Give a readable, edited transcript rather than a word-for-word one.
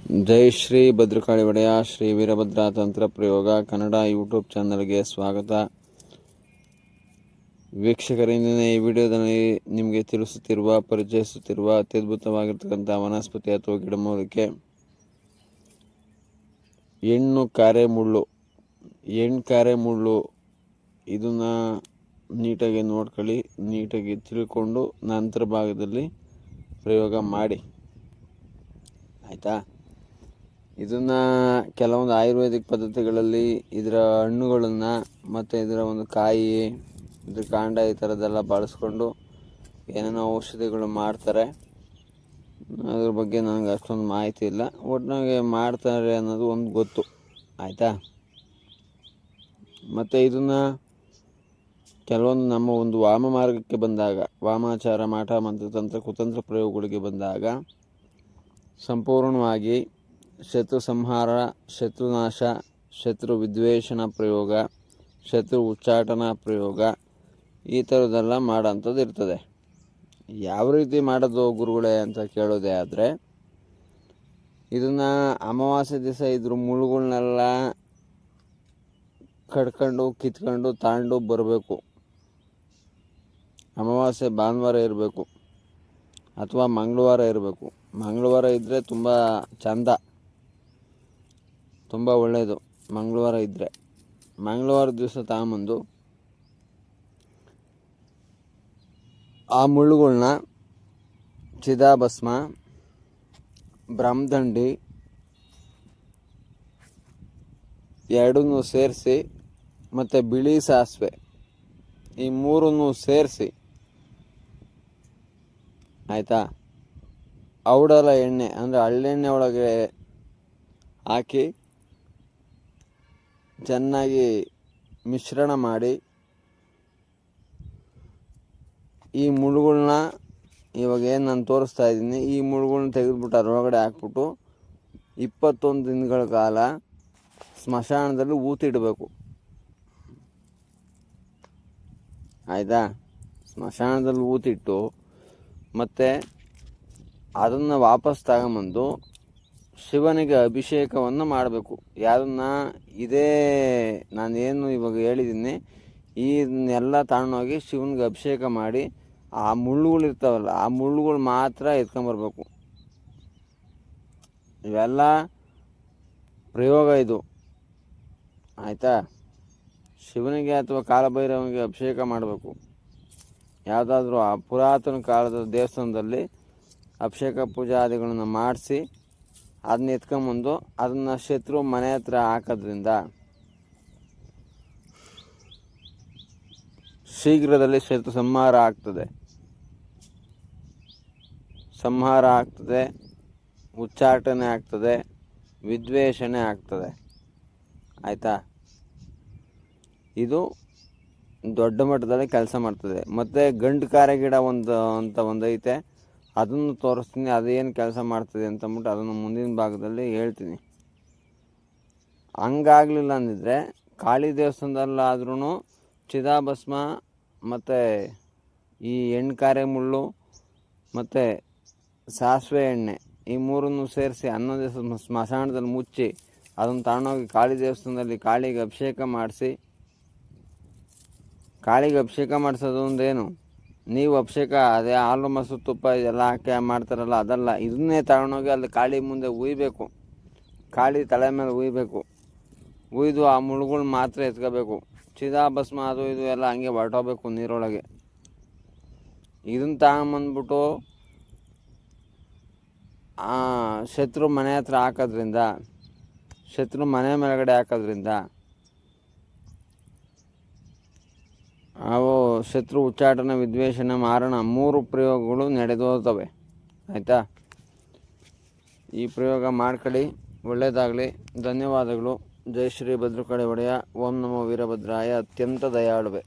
ಜೈ ಶ್ರೀ ಭದ್ರಕಾಳಿ ಒಡೆಯ ಶ್ರೀ ವೀರಭದ್ರ ತಂತ್ರ ಪ್ರಯೋಗ ಕನ್ನಡ ಯೂಟ್ಯೂಬ್ ಚಾನಲ್ಗೆ ಸ್ವಾಗತ. ವೀಕ್ಷಕರಿಂದ ಈ ವಿಡಿಯೋದಲ್ಲಿ ನಿಮಗೆ ಪರಿಚಯಿಸುತ್ತಿರುವ ಅತ್ಯದ್ಭುತವಾಗಿರ್ತಕ್ಕಂಥ ವನಸ್ಪತಿ ಅಥವಾ ಗಿಡಮೂಲಿಕೆ ಹೆಣ್ಣು ಕಾರೆ ಮುಳ್ಳು. ಇದನ್ನು ನೀಟಾಗಿ ನೋಡ್ಕೊಳ್ಳಿ, ನೀಟಾಗಿ ತಿಳ್ಕೊಂಡು ನಂತರ ಭಾಗದಲ್ಲಿ ಪ್ರಯೋಗ ಮಾಡಿ, ಆಯಿತಾ. ಇದನ್ನು ಕೆಲವೊಂದು ಆಯುರ್ವೇದಿಕ್ ಪದ್ಧತಿಗಳಲ್ಲಿ ಇದರ ಹಣ್ಣುಗಳನ್ನು ಮತ್ತು ಇದರ ಒಂದು ಕಾಯಿ, ಇದ್ರ ಕಾಂಡ ಈ ಥರದ್ದೆಲ್ಲ ಬಳಸ್ಕೊಂಡು ಏನೇನೋ ಔಷಧಿಗಳು ಮಾಡ್ತಾರೆ. ಅದ್ರ ಬಗ್ಗೆ ನನಗೆ ಅಷ್ಟೊಂದು ಮಾಹಿತಿ ಇಲ್ಲ, ಒಟ್ಟಿನಾಗೆ ಮಾಡ್ತಾರೆ ಅನ್ನೋದು ಒಂದು ಗೊತ್ತು, ಆಯಿತಾ. ಮತ್ತು ಇದನ್ನು ಕೆಲವೊಂದು ನಮ್ಮ ಒಂದು ವಾಮ ಮಾರ್ಗಕ್ಕೆ ಬಂದಾಗ, ವಾಮಾಚಾರ, ಮಾಟ, ಮಂತ್ರ, ತಂತ್ರ, ಕುತಂತ್ರ ಪ್ರಯೋಗಗಳಿಗೆ ಬಂದಾಗ ಸಂಪೂರ್ಣವಾಗಿ ಶತ್ರು ಸಂಹಾರ, ಶತ್ರುನಾಶ, ಶತ್ರು ವಿದ್ವೇಷಣ ಪ್ರಯೋಗ, ಶತ್ರು ಉಚ್ಚಾಟನಾ ಪ್ರಯೋಗ, ಈ ಥರದ್ದೆಲ್ಲ ಮಾಡೋಂಥದ್ದು ಇರ್ತದೆ. ಯಾವ ರೀತಿ ಮಾಡೋದು ಗುರುಗಳೇ ಅಂತ ಕೇಳೋದೇ ಆದರೆ, ಇದನ್ನು ಅಮಾವಾಸ್ಯೆ ದಿವಸ ಇದ್ರ ಮುಳ್ಳುಗಳನ್ನೆಲ್ಲ ಕಡ್ಕೊಂಡು ಕಿತ್ಕೊಂಡು ತಗೊಂಡು ಬರಬೇಕು. ಅಮಾವಾಸ್ಯೆ ಭಾನುವಾರ ಇರಬೇಕು ಅಥವಾ ಮಂಗಳವಾರ ಇರಬೇಕು. ಮಂಗಳವಾರ ಇದ್ದರೆ ತುಂಬ ಚಂದ, ತುಂಬ ಒಳ್ಳೆಯದು. ಮಂಗಳವಾರ ಇದ್ದರೆ ಮಂಗಳವಾರ ದಿವಸ ತಗೊಂಬಂದು ಆ ಮುಳ್ಳುಗಳನ್ನ ಚಿದಾಭಸ್ಮ, ಬ್ರಹ್ಮದಂಡಿ ಎರಡನ್ನೂ ಸೇರಿಸಿ ಮತ್ತು ಬಿಳಿ ಸಾಸಿವೆ ಈ ಮೂರನ್ನು ಸೇರಿಸಿ, ಆಯಿತಾ, ಔಡಲ ಎಣ್ಣೆ ಅಂದರೆ ಹಳ್ಳೆಣ್ಣೆ ಒಳಗೆ ಹಾಕಿ ಚೆನ್ನಾಗಿ ಮಿಶ್ರಣ ಮಾಡಿ ಈ ಮುಳ್ಳುಗಳನ್ನ, ಇವಾಗ ಏನು ನಾನು ತೋರಿಸ್ತಾ ಇದ್ದೀನಿ, ಈ ಮುಳ್ಳುಗಳನ್ನ ತೆಗೆದುಬಿಟ್ಟು ಅದರೊಳಗಡೆ ಹಾಕ್ಬಿಟ್ಟು 21 ದಿನಗಳ ಕಾಲ ಸ್ಮಶಾನದಲ್ಲಿ ಊತಿಡಬೇಕು, ಆಯಿತಾ. ಸ್ಮಶಾನದಲ್ಲಿ ಊತಿಟ್ಟು ಮತ್ತು ಅದನ್ನು ವಾಪಸ್ ತಗೊಂಬಂದು ಶಿವನಿಗೆ ಅಭಿಷೇಕವನ್ನು ಮಾಡಬೇಕು. ಯಾರನ್ನ ಇದೇ ನಾನೇನು ಇವಾಗ ಹೇಳಿದ್ದೀನಿ ಇದನ್ನೆಲ್ಲ ತಗೊಂಡೋಗಿ ಶಿವನಿಗೆ ಅಭಿಷೇಕ ಮಾಡಿ ಆ ಮುಳ್ಳುಗಳು ಇರ್ತಾವಲ್ಲ, ಆ ಮುಳ್ಳುಗಳು ಮಾತ್ರ ಎತ್ಕೊಂಬರ್ಬೇಕು. ಇವೆಲ್ಲ ಪ್ರಯೋಗ ಇದು, ಆಯಿತಾ. ಶಿವನಿಗೆ ಅಥವಾ ಕಾಲಭೈರವನಿಗೆ ಅಭಿಷೇಕ ಮಾಡಬೇಕು. ಯಾವುದಾದ್ರೂ ಆ ಪುರಾತನ ಕಾಲದ ದೇವಸ್ಥಾನದಲ್ಲಿ ಅಭಿಷೇಕ ಪೂಜಾದಿಗಳನ್ನು ಮಾಡಿಸಿ ಅದನ್ನ ಎತ್ಕೊಂಬಂದು ಅದನ್ನು ಶತ್ರು ಮನೆ ಹತ್ರ ಹಾಕೋದ್ರಿಂದ ಶೀಘ್ರದಲ್ಲಿ ಶತ್ರು ಸಂಹಾರ ಆಗ್ತದೆ, ಉಚ್ಚಾಟನೆ ಆಗ್ತದೆ, ವಿದ್ವೇಷಣೆ ಆಗ್ತದೆ, ಆಯಿತಾ. ಇದು ದೊಡ್ಡ ಮಟ್ಟದಲ್ಲಿ ಕೆಲಸ ಮಾಡ್ತದೆ. ಮತ್ತು ಗಂಡು ಕಾರೆ ಗಿಡ ಒಂದು ಐತೆ, ಅದನ್ನು ತೋರಿಸ್ತೀನಿ, ಅದೇನು ಕೆಲಸ ಮಾಡ್ತದೆ ಅಂತಂದ್ಬಿಟ್ಟು ಅದನ್ನು ಮುಂದಿನ ಭಾಗದಲ್ಲಿ ಹೇಳ್ತೀನಿ. ಹಂಗಾಗಲಿಲ್ಲ ಅಂದಿದ್ರೆ ಕಾಳಿ ದೇವಸ್ಥಾನದಲ್ಲಾದ್ರೂ ಚಿದಾಭಸ್ಮ ಮತ್ತು ಈ ಎಣ್ಣೆ ಮುಳ್ಳು ಮತ್ತು ಸಾಸಿವೆ ಎಣ್ಣೆ ಈ ಮೂರನ್ನು ಸೇರಿಸಿ 11 ದಿವಸ ಸ್ಮಶಾನದಲ್ಲಿ ಮುಚ್ಚಿ ಅದನ್ನು ತಗೊಂಡೋಗಿ ಕಾಳಿ ದೇವಸ್ಥಾನದಲ್ಲಿ ಕಾಳಿಗೆ ಅಭಿಷೇಕ ಮಾಡಿಸಿ, ಕಾಳಿಗೆ ಅಭಿಷೇಕ ಮಾಡಿಸೋದು ಒಂದೇನು, ನೀವು ಅಭಿಷೇಕ ಅದೇ ಹಾಲು ಮೊಸರು ತುಪ್ಪ ಇದೆಲ್ಲ ಹಾಕಿ ಮಾಡ್ತಾರಲ್ಲ ಅದಲ್ಲ, ಇದನ್ನೇ ತಗೊಂಡೋಗಿ ಅಲ್ಲಿ ಕಾಳಿ ಮುಂದೆ ಉಯ್ಬೇಕು, ಕಾಳಿ ತಲೆ ಮೇಲೆ ಉಯ್ದು ಆ ಮುಳುಗಳು ಮಾತ್ರ ಎತ್ಕೋಬೇಕು. ಚಿದಾಭಸ್ಮ ಅದು ಇದು ಎಲ್ಲ ಹಂಗೆ ಹೊರಟೋಗ್ಬೇಕು ನೀರೊಳಗೆ. ಇದನ್ನು ತಗೊಂಬಂದ್ಬಿಟ್ಟು ಶತ್ರು ಮನೆ ಹತ್ರ ಹಾಕೋದ್ರಿಂದ, ಶತ್ರು ಮನೆ ಮೇಲ್ಗಡೆ ಹಾಕೋದ್ರಿಂದ ಅವು ಶತ್ರು ಉಚ್ಚಾಟನ, ವಿದ್ವೇಷಣ, ಮಾರಣ 3 ಪ್ರಯೋಗಗಳು ನಡೆದೋಗ್ತವೆ, ಆಯಿತಾ. ಈ ಪ್ರಯೋಗ ಮಾಡ್ಕೊಳ್ಳಿ, ಒಳ್ಳೆಯದಾಗಲಿ. ಧನ್ಯವಾದಗಳು. ಜೈ ಶ್ರೀ ಭದ್ರಕಾಳಿ ಒಡೆಯ. ಓಂ ನಮೋ ವೀರಭದ್ರಾಯ. ಅತ್ಯಂತ ದಯಾಳುವೆ.